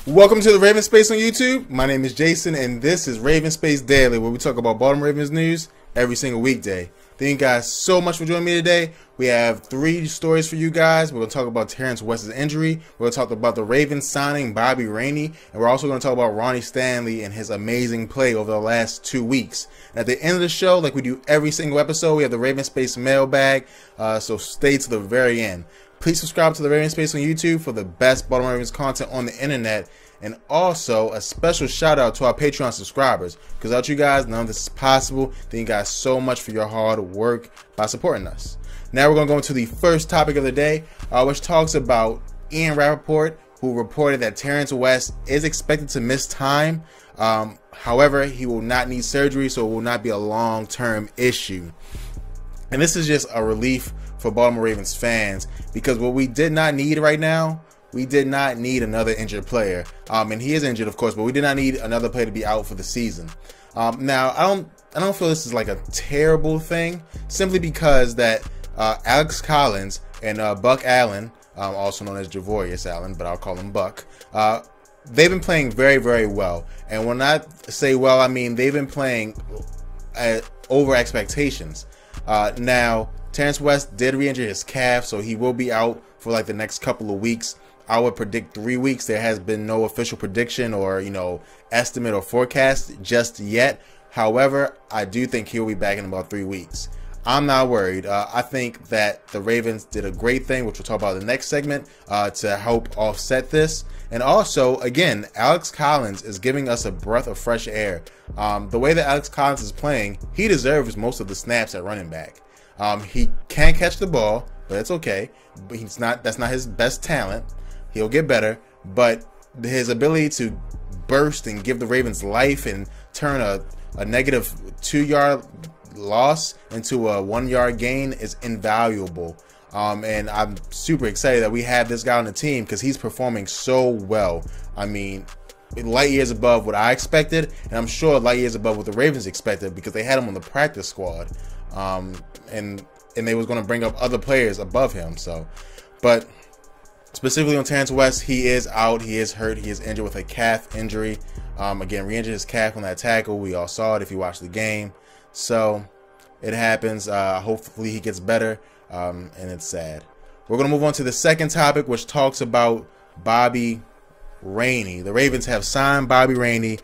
Welcome to the Raven Space on YouTube. My name is Jason, and this is Raven Space Daily, where we talk about Baltimore Ravens news every single weekday. Thank you guys so much for joining me today. We have 3 stories for you guys. We're going to talk about Terrance West's injury. We're going to talk about the Ravens signing Bobby Rainey, and we're also going to talk about Ronnie Stanley and his amazing play over the last 2 weeks. And at the end of the show, like we do every single episode, we have the Raven Space Mailbag, so stay to the very end. Please subscribe to the Raven Space on YouTube for the best Baltimore Ravens content on the internet. And also a special shout out to our Patreon subscribers, because without you guys, none of this is possible. Thank you guys so much for your hard work by supporting us. Now we're going to go into the first topic of the day, which talks about Ian Rappaport, who reported that Terrance West is expected to miss time. However, he will not need surgery, so it will not be a long-term issue. And this is just a relief for Baltimore Ravens fans, because what we did not need right now, we did not need another injured player. And he is injured, of course, but we did not need another player to be out for the season. Now, I don't feel this is like a terrible thing, simply because that Alex Collins and Buck Allen, also known as Javorius Allen, but I'll call him Buck, they've been playing very, very well. And when I say well, I mean they've been playing over expectations. Now, Terrance West did re-injure his calf, so he will be out for like the next couple of weeks. I would predict 3 weeks. There has been no official prediction or, estimate or forecast just yet. However, I do think he'll be back in about 3 weeks. I'm not worried. I think that the Ravens did a great thing, which we'll talk about in the next segment, to help offset this. And also, again, Alex Collins is giving us a breath of fresh air. The way that Alex Collins is playing, he deserves most of the snaps at running back. He can't catch the ball, but it's okay. But that's not his best talent. He'll get better, but his ability to burst and give the Ravens life and turn a negative 2-yard loss into a 1-yard gain is invaluable. And I'm super excited that we have this guy on the team, because he's performing so well. I mean, light years above what I expected, and I'm sure light years above what the Ravens expected, because they had him on the practice squad. And they was going to bring up other players above him. But specifically on Terrance West, he is out, he is hurt, he is injured with a calf injury. Again, re-injured his calf on that tackle. We all saw it if you watched the game. So it happens. Hopefully he gets better, and it's sad. We're going to move on to the second topic, which talks about Bobby Rainey. The Ravens have signed Bobby Rainey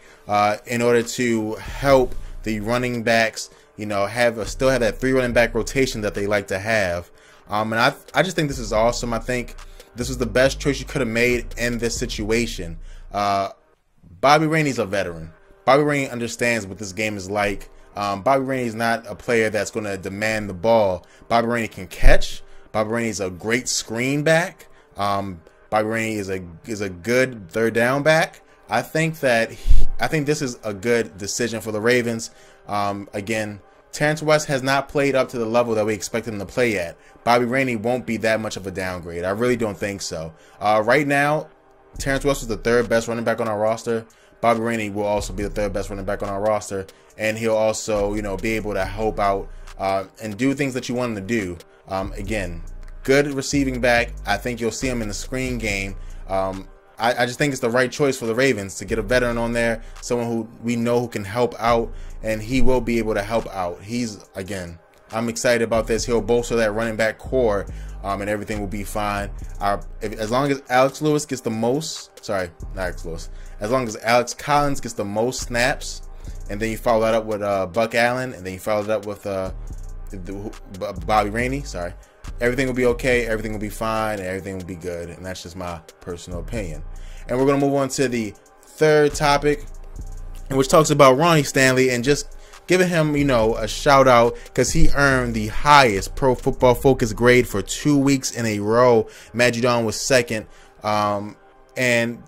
in order to help the running backs, still have that 3 running back rotation that they like to have. And I just think this is awesome. I think this was the best choice you could have made in this situation. Bobby Rainey's a veteran. Bobby Rainey understands what this game is like. Bobby Rainey is not a player that's going to demand the ball. Bobby Rainey can catch. Bobby Rainey is a great screen back. Bobby Rainey is a good third down back. I think this is a good decision for the Ravens. Again, Terrance West has not played up to the level that we expected him to play at. Bobby Rainey won't be that much of a downgrade. I really don't think so. Right now, Terrance West was the 3rd best running back on our roster. Bobby Rainey will also be the 3rd best running back on our roster, and he'll also, be able to help out and do things that you want him to do. Again, good receiving back. I think you'll see him in the screen game. I just think it's the right choice for the Ravens to get a veteran on there, someone who we know who can help out, and he will be able to help out. I'm excited about this. He'll bolster that running back core, and everything will be fine. As long as Alex Lewis gets the most, sorry, not Alex Lewis, as long as Alex Collins gets the most snaps, and then you follow that up with Buck Allen, and then you follow that up with Bobby Rainey, sorry, everything will be okay, everything will be fine, and everything will be good. And that's just my personal opinion. And we're going to move on to the third topic, which talks about Ronnie Stanley, and just giving him, a shout out, because he earned the highest Pro Football Focus grade for 2 weeks in a row. Matt Judon was second. And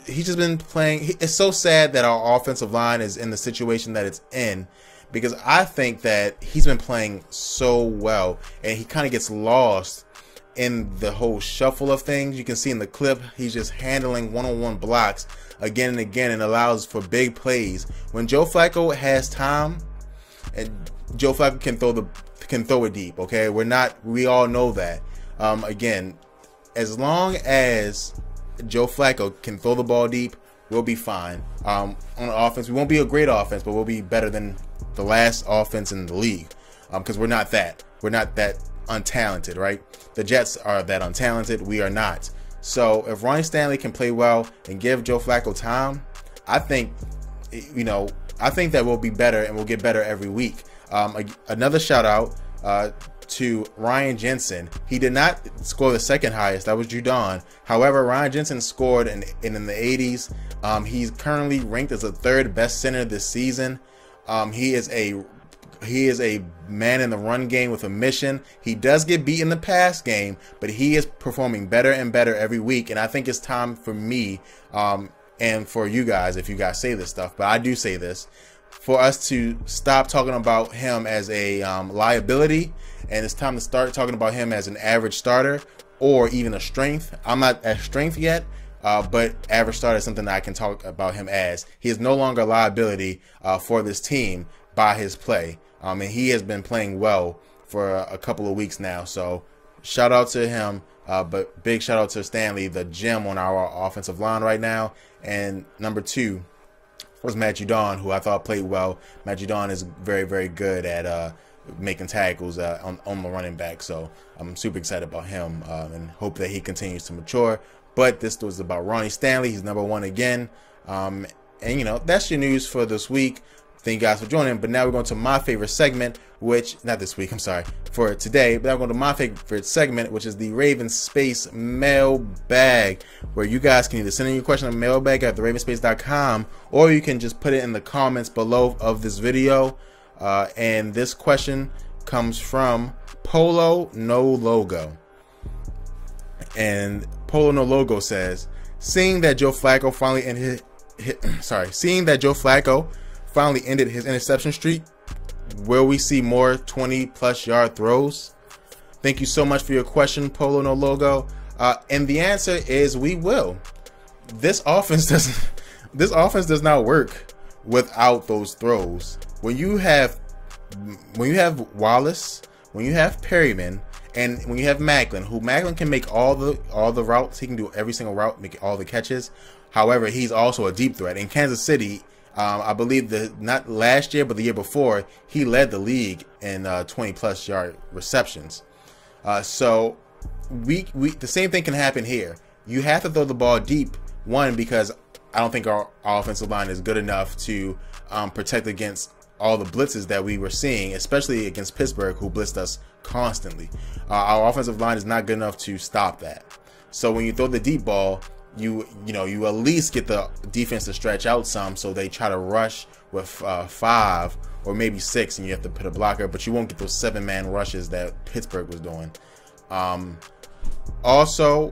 he's just been playing. It's so sad that our offensive line is in the situation that it's in, because I think that he's been playing so well, and he kind of gets lost in the whole shuffle of things. You can see in the clip, he's just handling one-on-one blocks again and again, and allows for big plays. When Joe Flacco has time, and Joe Flacco can throw it deep, okay? We all know that. Again, as long as Joe Flacco can throw the ball deep, we'll be fine. On offense, we won't be a great offense, but we'll be better than the last offense in the league. Because we're not that untalented, right? The Jets are that untalented. We are not. So if Ronnie Stanley can play well and give Joe Flacco time, I think that we'll be better and we'll get better every week. Another shout out to Ryan Jensen. He did not score the second highest. That was Judon. However, Ryan Jensen scored in the 80s. He's currently ranked as the third best center this season. He is a man in the run game with a mission. He does get beat in the pass game, but he is performing better and better every week. And I think it's time for me and for you guys, if you guys say this stuff, but I do say this, for us to stop talking about him as a liability, and it's time to start talking about him as an average starter or even a strength. I'm not at strength yet, but average starter is something that I can talk about him as. He is no longer a liability for this team by his play. And he has been playing well for a couple of weeks now. So shout out to him, but big shout out to Stanley, the gem on our offensive line right now. And number 2 was Matt Judon, who I thought played well. Matt Judon is very, very good at making tackles on the running back. So I'm super excited about him and hope that he continues to mature. But this was about Ronnie Stanley. He's number 1 again. And, that's your news for this week. Thank you guys for joining. But now we're going to my favorite segment, for today. But now we're going to my favorite segment, which is the Raven Space Mailbag, where you guys can either send in your question on mailbag at theravenspace.com, or you can just put it in the comments below of this video. And this question comes from Polo No Logo. And Polo No Logo says, seeing that Joe Flacco finally ended his interception streak, will we see more 20+ yard throws? Thank you so much for your question, Polo No Logo. And the answer is we will. This offense does not work without those throws. When you have Wallace, when you have Perryman, and when you have Maclin can make all the routes, he can do every single route, make all the catches. However, he's also a deep threat. In Kansas City, I believe not last year, but the year before, he led the league in 20+ yard receptions. So the same thing can happen here. You have to throw the ball deep. One, because I don't think our offensive line is good enough to protect against all the blitzes that we were seeing, especially against Pittsburgh, who blitzed us constantly. Our offensive line is not good enough to stop that. So when you throw the deep ball, you at least get the defense to stretch out some, so they try to rush with 5 or maybe 6, and you have to put a blocker, but you won't get those 7-man rushes that Pittsburgh was doing. Also,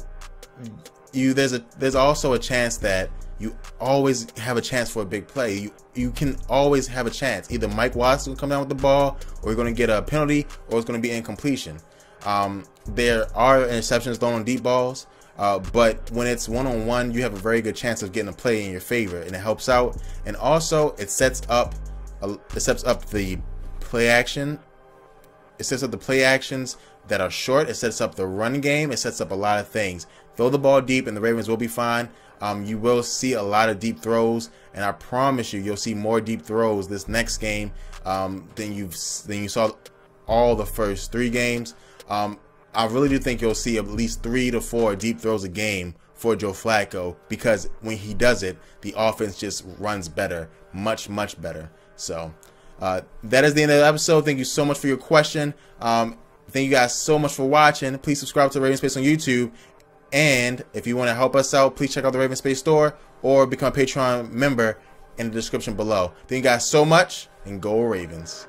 there's also a chance that you always have a chance for a big play. You can always have a chance. Either Mike Watson will come down with the ball, or you're going to get a penalty, or it's going to be incompletion. There are interceptions thrown on deep balls, but when it's one-on-one, you have a very good chance of getting a play in your favor, and it helps out. And also, it sets up the play action. It sets up the play actions that are short. It sets up the run game. It sets up a lot of things. Throw the ball deep, and the Ravens will be fine. You will see a lot of deep throws, and I promise you'll see more deep throws this next game than you saw all the first 3 games. I really do think you'll see at least 3 to 4 deep throws a game for Joe Flacco, because when he does it, the offense just runs better, much better. So that is the end of the episode. Thank you so much for your question. Thank you guys so much for watching. Please subscribe to Raven Space on YouTube. And if you want to help us out, please check out the Raven Space store or become a Patreon member in the description below. Thank you guys so much, and go Ravens.